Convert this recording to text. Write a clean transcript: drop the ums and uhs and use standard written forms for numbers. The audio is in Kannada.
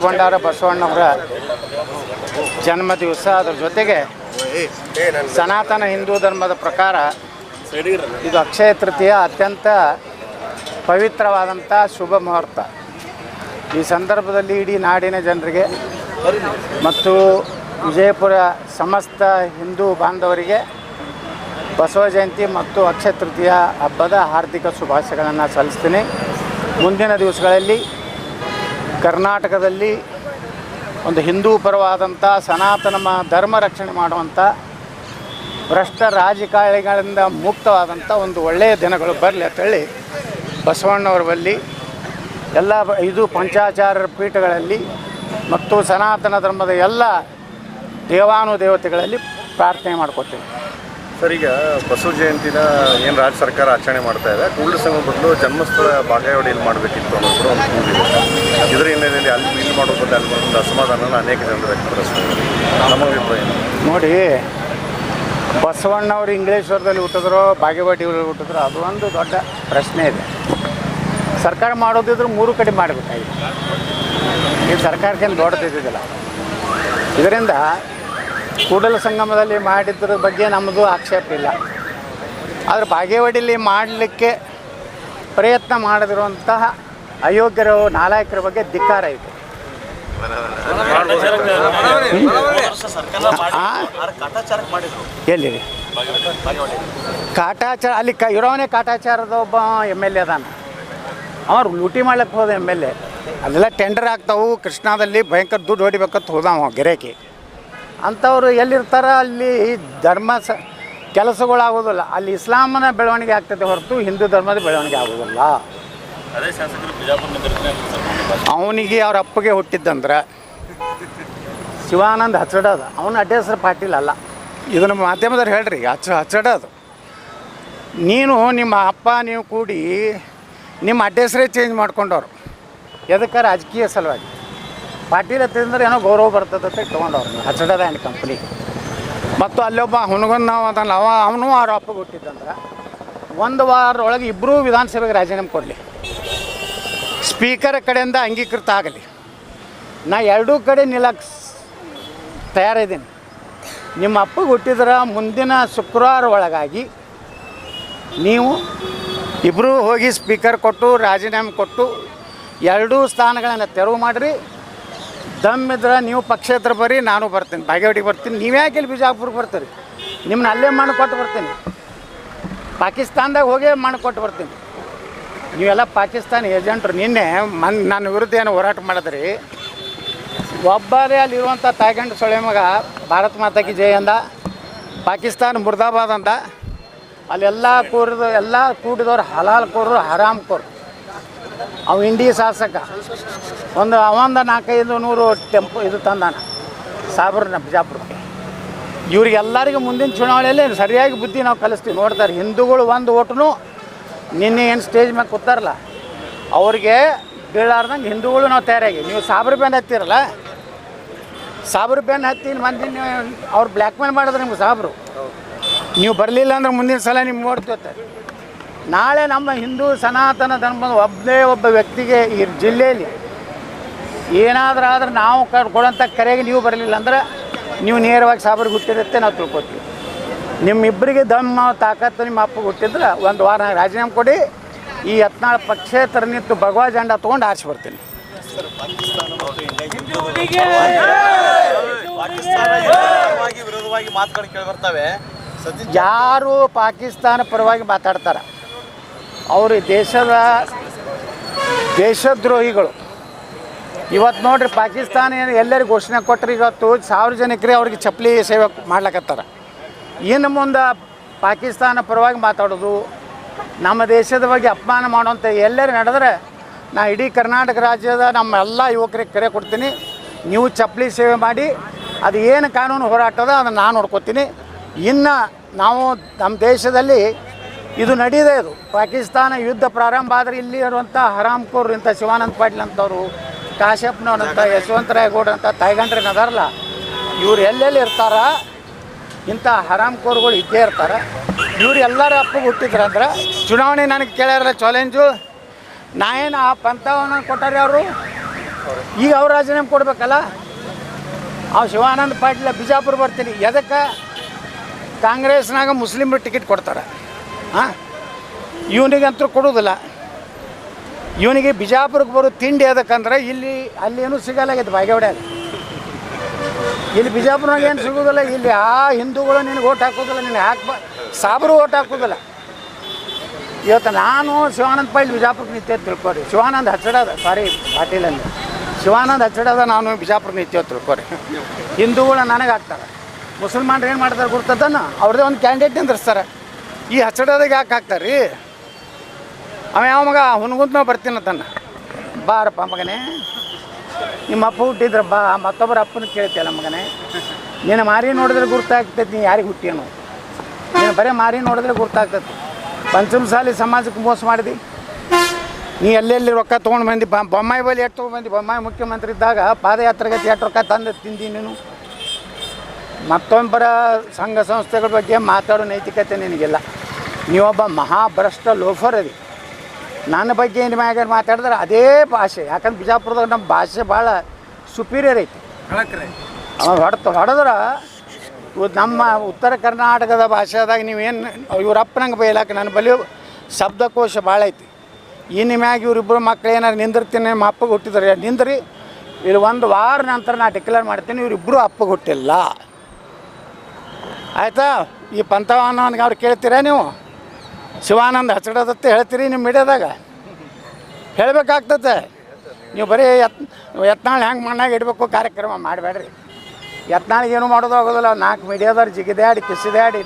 ಬಂಡಾರ ಬಸವಣ್ಣವರ ಜನ್ಮ ದಿವಸ, ಅದರ ಜೊತೆಗೆ ಸನಾತನ ಹಿಂದೂ ಧರ್ಮದ ಪ್ರಕಾರ ಇದು ಅಕ್ಷಯ ತೃತೀಯ ಅತ್ಯಂತ ಪವಿತ್ರವಾದಂಥ ಶುಭ ಮುಹೂರ್ತ. ಈ ಸಂದರ್ಭದಲ್ಲಿ ಇಡೀ ನಾಡಿನ ಜನರಿಗೆ ಮತ್ತು ವಿಜಯಪುರ ಸಮಸ್ತ ಹಿಂದೂ ಬಾಂಧವರಿಗೆ ಬಸವ ಜಯಂತಿ ಮತ್ತು ಅಕ್ಷಯ ತೃತೀಯ ಹಬ್ಬದ ಹಾರ್ದಿಕ ಶುಭಾಶಯಗಳನ್ನು ಸಲ್ಲಿಸ್ತೀನಿ. ಮುಂದಿನ ದಿವಸಗಳಲ್ಲಿ ಕರ್ನಾಟಕದಲ್ಲಿ ಒಂದು ಹಿಂದೂ ಪರವಾದಂಥ ಸನಾತನ ಧರ್ಮ ರಕ್ಷಣೆ ಮಾಡುವಂಥ ಭ್ರಷ್ಟ ರಾಜಕಾರಣಿಗಳಿಂದ ಮುಕ್ತವಾದಂಥ ಒಂದು ಒಳ್ಳೆಯ ದಿನಗಳು ಬರಲಿ ಅಂತೇಳಿ ಬಸವಣ್ಣವರ ಬಳಿ ಎಲ್ಲ 5 ಪಂಚಾಚಾರ್ಯರ ಪೀಠಗಳಲ್ಲಿ ಮತ್ತು ಸನಾತನ ಧರ್ಮದ ಎಲ್ಲ ದೇವಾನುದೇವತೆಗಳಲ್ಲಿ ಪ್ರಾರ್ಥನೆ ಮಾಡ್ಕೊತೀವಿ. ಸರ್, ಈಗ ಬಸವ ಜಯಂತಿನ ಏನು ರಾಜ್ಯ ಸರ್ಕಾರ ಆಚರಣೆ ಮಾಡ್ತಾ ಇದೆ, ಕೂಡಲ ಸಂಘ ಬದಲು ಜನ್ಮಸ್ಥಳ ಬಾಗೇವಾಡಿಯಲ್ಲಿ ಮಾಡಬೇಕಿತ್ತು ಅನ್ನೋದು ಕೂಡ ಒಂದು ಕೂಡಿದೆ. ಇದರ ಹಿನ್ನೆಲೆಯಲ್ಲಿ ಅಲ್ಲಿ ಇಲ್ಲಿ ಮಾಡೋ ಬದಲು ಅಲ್ಲಿ ಒಂದು ಅಸಮಾಧಾನ ಅನೇಕ ಜನರು ವ್ಯಕ್ತಪಡಿಸ್ತಾರೆ. ನಮ್ಮ ಅಭಿಪ್ರಾಯ ನೋಡಿ, ಬಸವಣ್ಣವ್ರು ಇಂಗ್ಲೇಶ್ವರದಲ್ಲಿ ಹುಟ್ಟಿದ್ರೋ ಬಾಗೇವಾಡಿಯಲ್ಲಿ ಹುಟ್ಟಿದ್ರೋ ಅದು ಒಂದು ದೊಡ್ಡ ಪ್ರಶ್ನೆ ಇದೆ. ಸರ್ಕಾರ ಮಾಡೋದಿದ್ರು 3 ಕಡೆ ಮಾಡಬೇಕಾಗಿದೆ. ಈ ಸರ್ಕಾರಕ್ಕೇನು ದೊಡ್ಡದಿದ್ದಿಲ್ಲ. ಇದರಿಂದ ಕೂಡಲ ಸಂಗಮದಲ್ಲಿ ಮಾಡಿದ್ರ ಬಗ್ಗೆ ನಮ್ಮದು ಆಕ್ಷೇಪ ಇಲ್ಲ. ಆದರೆ ಬಾಗೇವಾಡಿಯಲ್ಲಿ ಮಾಡಲಿಕ್ಕೆ ಪ್ರಯತ್ನ ಮಾಡದಿರುವಂತಹ ಅಯೋಗ್ಯರ ನಾಲಾಯಕರ ಬಗ್ಗೆ ಧಿಕ್ಕಾರ ಇದೆ. ಎಲ್ಲಿ ಕಾಟಾಚಾರ ಅಲ್ಲಿ ಇರೋವನೇ ಕಾಟಾಚಾರದ ಒಬ್ಬ MLA ಅದಾನ. ಅವ್ರು ಲೂಟಿ ಮಾಡ್ಲಿಕ್ಕೆ ಹೋದ MLA. ಅಲ್ಲೆಲ್ಲ ಟೆಂಡರ್ ಆಗ್ತಾವು, ಕೃಷ್ಣಾದಲ್ಲಿ ಭಯಂಕರ ದುಡ್ಡು ಹೊಡಿಬೇಕಂತ ಹೋದಾವ ಗಿರಾಕಿ. ಅಂಥವ್ರು ಎಲ್ಲಿರ್ತಾರ ಅಲ್ಲಿ ಧರ್ಮ ಕೆಲಸಗಳಾಗೋದಿಲ್ಲ. ಅಲ್ಲಿ ಇಸ್ಲಾಮನ ಬೆಳವಣಿಗೆ ಆಗ್ತದೆ ಹೊರತು ಹಿಂದೂ ಧರ್ಮದ ಬೆಳವಣಿಗೆ ಆಗೋದಿಲ್ಲ. ಅವನಿಗೆ ಅವ್ರ ಅಪ್ಪಗೆ ಹುಟ್ಟಿದ್ದಂದ್ರೆ ಶಿವಾನಂದ ಹಚ್ಚಡೋದು, ಅವನ ಅಡ್ಡ ಹೆಸರು ಪಾಟೀಲ್ ಅಲ್ಲ. ಇದನ್ನು ಮಾಧ್ಯಮದವ್ರು ಹೇಳ್ರಿ, ಹಚ್ಚಡೋದು. ನೀನು ನಿಮ್ಮ ಅಪ್ಪ ನೀವು ಕೂಡಿ ನಿಮ್ಮ ಅಡ್ಡ ಹೆಸರೇ ಚೇಂಜ್ ಮಾಡ್ಕೊಂಡವ್ರು. ಎದಕ್ಕೆ? ರಾಜಕೀಯ ಸಲುವಾಗಿ. ಪಾಟೀಲ್ ಹತ್ತಿದ್ರೆ ಏನೋ ಗೌರವ ಬರ್ತದೆ ಅಂತ ತೊಗೊಂಡವ್ರು ಹಚ್ಚಡದ ಆ್ಯಂಡ್ ಕಂಪ್ನಿ. ಮತ್ತು ಅಲ್ಲೊಬ್ಬ ಹುಣಗನ್ ಅದಲ್ಲ, ಅವನು ಅವ್ರ ಅಪ್ಪಗೆ ಹುಟ್ಟಿದ್ದಂದ್ರೆ 1 ವಾರದೊಳಗೆ ಇಬ್ಬರೂ ವಿಧಾನಸಭೆಗೆ ರಾಜೀನಾಮೆ ಕೊಡಲಿ, ಸ್ಪೀಕರ್ ಕಡೆಯಿಂದ ಅಂಗೀಕೃತ ಆಗಲಿ. ನಾ 2 ಕಡೆ ನಿಲ್ಲಕ್ಕೆ ತಯಾರಿದ್ದೀನಿ. ನಿಮ್ಮ ಅಪ್ಪಗೆ ಹುಟ್ಟಿದ್ರೆ ಮುಂದಿನ ಶುಕ್ರವಾರ ಒಳಗಾಗಿ ನೀವು ಇಬ್ಬರೂ ಹೋಗಿ ಸ್ಪೀಕರ್ ಕೊಟ್ಟು ರಾಜೀನಾಮೆ ಕೊಟ್ಟು 2 ಸ್ಥಾನಗಳನ್ನು ತೆರವು ಮಾಡಿರಿ. ದಮ್ಮಿದ್ರೆ ನೀವು ಪಕ್ಷೇತರ ಬರ್ರಿ, ನಾನು ಬರ್ತೀನಿ, ಬಾಗೇವಾಡಿಗೆ ಬರ್ತೀನಿ. ನೀವ್ಯಾಕೆ ಇಲ್ಲಿ ಬಿಜಾಪುರಕ್ಕೆ ಬರ್ತೀರಿ? ನಿಮ್ಮನ್ನ ಅಲ್ಲೇ ಮಾಡಿಕೊಟ್ಟು ಬರ್ತೀನಿ. ಪಾಕಿಸ್ತಾನದಾಗ ಹೋಗೇ ಮಾಡಿಕೊಟ್ಟು ಬರ್ತೀನಿ. ನೀವೆಲ್ಲ ಪಾಕಿಸ್ತಾನ ಏಜೆಂಟ್ರು. ನಿನ್ನೆ ನನ್ನ ವಿರುದ್ಧ ಏನು ಹೋರಾಟ ಮಾಡಿದ್ರಿ? ಒಬ್ಬರೇ ಅಲ್ಲಿರುವಂಥ ತಾಯ್ಗಂಡು ಸೊಳೆ ಮಗ ಭಾರತ ಮಾತಾಕಿ ಜೈ ಅಂದ, ಪಾಕಿಸ್ತಾನ ಮುರ್ದಾಬಾದ್ ಅಂದ. ಅಲ್ಲೆಲ್ಲ ಕೂಡಿದವ್ರು ಹಲಾಲ್ ಕೋರು, ಹರಾಮ್ ಕೋರು. ಅವು ಇಂಡಿ ಶಾಸಕ ಒಂದು 400-500 ಟೆಂಪೋ ಇದು ತಂದಾನ ಸಾಬ್ರನ್ನ ಬಿಜಾಪುರಕ್ಕೆ. ಇವ್ರಿಗೆಲ್ಲರಿಗೂ ಮುಂದಿನ ಚುನಾವಣೆಯಲ್ಲಿ ಸರಿಯಾಗಿ ಬುದ್ಧಿ ನಾವು ಕಲಿಸ್ತೀವಿ. ನೋಡ್ತಾರೆ, ಹಿಂದೂಗಳು 1 ಓಟು ನಿನ್ನೆ ಏನು ಸ್ಟೇಜ್ ಮೇಲೆ ಕೂತಾರಲ್ಲ ಅವ್ರಿಗೆ ಬೀಳಾರ್ದಂಗೆ ಹಿಂದೂಗಳು ನಾವು ತಯಾರಾಗಿ. ನೀವು ಸಾಬ್ರ ಬೆನ್ನು ಹತ್ತಿರಲ್ಲ, ಸಾಬ್ರ ಬೆನ್ನು ಹತ್ತಿ ಮಂದಿ ಅವ್ರು ಬ್ಲ್ಯಾಕ್ ಮೇಲ್ ಮಾಡಿದ್ರೆ ನಿಮ್ಗೆ ಸಾಬ್ರು. ನೀವು ಬರಲಿಲ್ಲ ಅಂದ್ರೆ ಮುಂದಿನ ಸಲ ನಿಮ್ಗೆ ಓಡ್ತೇವೆ. ನಾಳೆ ನಮ್ಮ ಹಿಂದೂ ಸನಾತನ ಧರ್ಮದ ಒಬ್ಬ ವ್ಯಕ್ತಿಗೆ ಈ ಜಿಲ್ಲೆಯಲ್ಲಿ ಏನಾದರೂ ಆದ್ರೆ ನಾವು ಕೊಡೋಂಥ ಕರೆಗೆ ನೀವು ಬರಲಿಲ್ಲ ಅಂದ್ರೆ ನೀವು ನೇರವಾಗಿ ಸಾಬ್ರಿಗೆ ಹುಟ್ಟಿರುತ್ತೆ ನಾವು ತಿಳ್ಕೊತೀವಿ. ನಿಮ್ಮಿಬ್ಬರಿಗೆ ದಮ್ಮ ತಾಕತ್ತು ನಿಮ್ಮ ಅಪ್ಪಗೆ ಹುಟ್ಟಿದ್ರೆ 1 ವಾರ ರಾಜೀನಾಮೆ ಕೊಡಿ. ಈ 14 ಪಕ್ಷೇತರ ನಿಂತು ಭಗವಾ ಜೆಂಡಾ ತೊಗೊಂಡು ಆರಿಸಿ ಬರ್ತೀನಿ. ಯಾರು ಪಾಕಿಸ್ತಾನ ಪರವಾಗಿ ಮಾತಾಡ್ತಾರೆ ಅವರು ದೇಶದ್ರೋಹಿಗಳು. ಇವತ್ತು ನೋಡ್ರಿ, ಪಾಕಿಸ್ತಾನ ಎಲ್ಲರಿಗೂ ಘೋಷಣೆ ಕೊಟ್ಟರೆ ಇವತ್ತು ಸಾರ್ವಜನಿಕರೇ ಅವ್ರಿಗೆ ಚಪ್ಪಲಿ ಸೇವೆ ಮಾಡ್ಲಕತ್ತಾರ. ಇನ್ನು ಮುಂದೆ ಪಾಕಿಸ್ತಾನ ಪರವಾಗಿ ಮಾತಾಡೋದು, ನಮ್ಮ ದೇಶದ ಬಗ್ಗೆ ಅಪಮಾನ ಮಾಡೋಂಥ ಎಲ್ಲರೂ ನಡೆದ್ರೆ ನಾ ಇಡೀ ಕರ್ನಾಟಕ ರಾಜ್ಯದ ನಮ್ಮ ಎಲ್ಲ ಯುವಕರಿಗೆ ಕರೆ ಕೊಡ್ತೀನಿ. ನೀವು ಚಪ್ಪಲಿ ಸೇವೆ ಮಾಡಿ, ಅದು ಏನು ಕಾನೂನು ಹೋರಾಟದ ಅದನ್ನು ನಾನು ನೋಡ್ಕೊತೀನಿ. ಇನ್ನು ನಾವು ನಮ್ಮ ದೇಶದಲ್ಲಿ ಇದು ನಡೀದೆ. ಇದು ಪಾಕಿಸ್ತಾನ ಯುದ್ಧ ಪ್ರಾರಂಭ ಆದರೆ ಇಲ್ಲಿ ಇರುವಂಥ ಹರಾಮ್ಕೋರು ಇಂಥ ಶಿವಾನಂದ ಪಾಟೀಲ್ ಅಂತವರು, ಕಾಶ್ಯಪ್ನವ್ರಂಥ, ಯಶವಂತರಾಯ ಗೌಡ ಅಂತ ತಾಯ್ಗಂಡ್ರೇನು ಅದಾರಲ್ಲ, ಇವ್ರು ಎಲ್ಲೆಲ್ಲಿ ಇರ್ತಾರ ಇಂಥ ಹರಾಮ್ಕೋರುಗಳು ಇದ್ದೇ ಇರ್ತಾರೆ. ಇವ್ರು ಎಲ್ಲರ ಅಪ್ಪಗೆ ಹುಟ್ಟಿದ್ರಂದ್ರೆ ಚುನಾವಣೆ ನನಗೆ ಕೇಳ್ಯಾರ ಚಾಲೆಂಜು. ನಾ ಏನು ಆ ಪಂಥವನ್ನು ಕೊಟ್ಟಾರೆ ಅವರು ಈಗ ಅವ್ರು ರಾಜೀನಾಮೆ ಕೊಡ್ಬೇಕಲ್ಲ. ಅವ್ ಶಿವಾನಂದ ಪಾಟೀಲ ಬಿಜಾಪುರ ಬರ್ತೀನಿ, ಎದಕ್ಕೆ ಕಾಂಗ್ರೆಸ್ನಾಗ ಮುಸ್ಲಿಮ್ರು ಟಿಕೆಟ್ ಕೊಡ್ತಾರೆ. ಹಾಂ, ಇವನಿಗಂತೂ ಕೊಡೋದಿಲ್ಲ. ಇವನಿಗೆ ಬಿಜಾಪುರಕ್ಕೆ ಬರೋ ತಿಂಡಿ ಅದಕ್ಕಂದ್ರೆ ಅಲ್ಲಿ ಏನೂ ಸಿಗಲ್ಲಾಗೈತೆ ಬಾಗೇವಾಡ್ಯಾಗ. ಇಲ್ಲಿ ಬಿಜಾಪುರನಾಗ ಏನು ಸಿಗೋದಿಲ್ಲ. ಇಲ್ಲಿ ಹಿಂದೂಗಳು ನಿನಗೆ ಓಟ್ ಹಾಕೋದಿಲ್ಲ, ನಿನಗೆ ಸಾಬ್ರು ಓಟ್ ಹಾಕೋದಿಲ್ಲ. ಇವತ್ತು ನಾನು ಶಿವಾನಂದ ಪಾಟೀಲ್ ಬಿಜಾಪುರಕ್ಕೆ ನಿಂತೆ ತಿಳ್ಕೊರಿ. ಶಿವಾನಂದ ಹಚ್ಚಡದ ಪಾಟೀಲಲ್ಲಿ ಶಿವಾನಂದ ಹಚ್ಚಡದ, ನಾನು ಬಿಜಾಪುರಕ್ಕೆ ನಿಂತೇವೆ ತಿಳ್ಕೊರಿ. ಹಿಂದೂಗಳು ನನಗೆ ಹಾಕ್ತಾರೆ, ಮುಸಲ್ಮಾನ್ರು ಏನು ಮಾಡ್ತಾರೆ ಗುರ್ತದನ್ನ ಅವ್ರದ್ದೇ ಒಂದು ಕ್ಯಾಂಡಿಡೇಟ್ ನಿಂದಿರ್ಸ್ತಾರೆ. ಈ ಹಚ್ಚಡದಾಗ ಯಾಕೆ ಹಾಕ್ತಾರೆ ರೀ? ಅವ ಯಾವ ಮಗ ಹುನ್ಗುಂತ ಬರ್ತೀನಿ ತನ್ನ ಬಾರಪ್ಪ ಮಗನೇ, ನಿಮ್ಮ ಅಪ್ಪ ಹುಟ್ಟಿದ್ರೆ ಬಾ, ಮತ್ತೊಬ್ಬರ ಅಪ್ಪನ ಕೇಳ್ತಿಯಲ್ಲ ಮಗನೇ. ನೀನು ಮಾರಿ ನೋಡಿದ್ರೆ ಗುರ್ತಾಗ್ತೈತಿ ನೀ ಯಾರಿಗೆ ಹುಟ್ಟಿಯನು. ನೀನು ಬರೀ ಮಾರಿ ನೋಡಿದ್ರೆ ಗುರ್ತಾಗ್ತೈತಿ. ಪಂಚಮಸಾಲಿ ಸಮಾಜಕ್ಕೆ ಮೋಸ ಮಾಡಿದಿ ನೀ. ಎಲ್ಲೆಲ್ಲಿ ರೊಕ್ಕ ತೊಗೊಂಡು ಬಂದು ಬೊಮ್ಮಾಯಿ ಬಳಿ ಎಷ್ಟು ತೊಗೊಂಡು ಬೊಮ್ಮಾಯಿ ಮುಖ್ಯಮಂತ್ರಿ ಇದ್ದಾಗ ಪಾದಯಾತ್ರೆಗೆ ಎಷ್ಟು ರೊಕ್ಕ ತಂದು ತಿಂದಿ ನೀನು. ಮತ್ತೊಬ್ಬರ ಸಂಘ ಸಂಸ್ಥೆಗಳ ಬಗ್ಗೆ ಮಾತಾಡೋ ನೈತಿಕತೆ ನಿನಗಿಲ್ಲ. ನೀವೊಬ್ಬ ಮಹಾಭ್ರಷ್ಟ ಲೋಫರ್ ಅದಿ. ನನ್ನ ಬಗ್ಗೆ ಏನು ಮ್ಯಾಗ ಮಾತಾಡಿದ್ರೆ ಅದೇ ಭಾಷೆ, ಯಾಕಂದ್ರೆ ಬಿಜಾಪುರದಾಗ ನಮ್ಮ ಭಾಷೆ ಭಾಳ ಸುಪೀರಿಯರ್ ಐತಿ. ಹೊಡೆದ್ರೆ ನಮ್ಮ ಉತ್ತರ ಕರ್ನಾಟಕದ ಭಾಷೆದಾಗ ನೀವೇನು ಇವ್ರಪ್ಪನಂಗೆ ಬೈಲಾಕ ನನ್ನ ಬಲಿ ಶಬ್ದಕೋಶ ಭಾಳ ಐತಿ. ಇನ್ನು ಮ್ಯಾಗ ಇವರಿಬ್ಬರು ಮಕ್ಳು ಏನಾರು ನಿಂದಿರ್ತೀನಿ, ನಮ್ಮ ಅಪ್ಪಗೆ ಹುಟ್ಟಿದ್ರೆ ನಿಂದ್ರಿ. ಇಲ್ಲಿ 1 ವಾರ ನಂತರ ನಾನು ಡಿಕ್ಲೇರ್ ಮಾಡ್ತೀನಿ, ಇವರಿಬ್ಬರು ಅಪ್ಪಗೆ ಹುಟ್ಟಿಲ್ಲ. ಆಯಿತಾ? ಈ ಪಂಥವನ್ನವನಿಗೆ ಅವ್ರು ಕೇಳ್ತೀರಾ ನೀವು? ಶಿವಾನಂದ ಹಚ್ಚಡದತ್ತೆ ಹೇಳ್ತೀರಿ ನಿಮ್ಮ ಮೀಡಿಯಾದಾಗ? ಹೇಳಬೇಕಾಗ್ತದೆ. ನೀವು ಬರೀ ಯತ್ನಾಳ್ ಹೆಂಗೆ ಮಣ್ಣಾಗ ಇಡಬೇಕು ಕಾರ್ಯಕ್ರಮ ಮಾಡಬೇಡ್ರಿ. ಯತ್ನಾಳಿಗೆ ಏನೂ ಮಾಡೋದು ಆಗೋದಿಲ್ಲ. 4 ಮೀಡಿಯಾದವ್ರು ಜಿಗಿದಾಡಿ ಕಿಸಿದಾಡಿ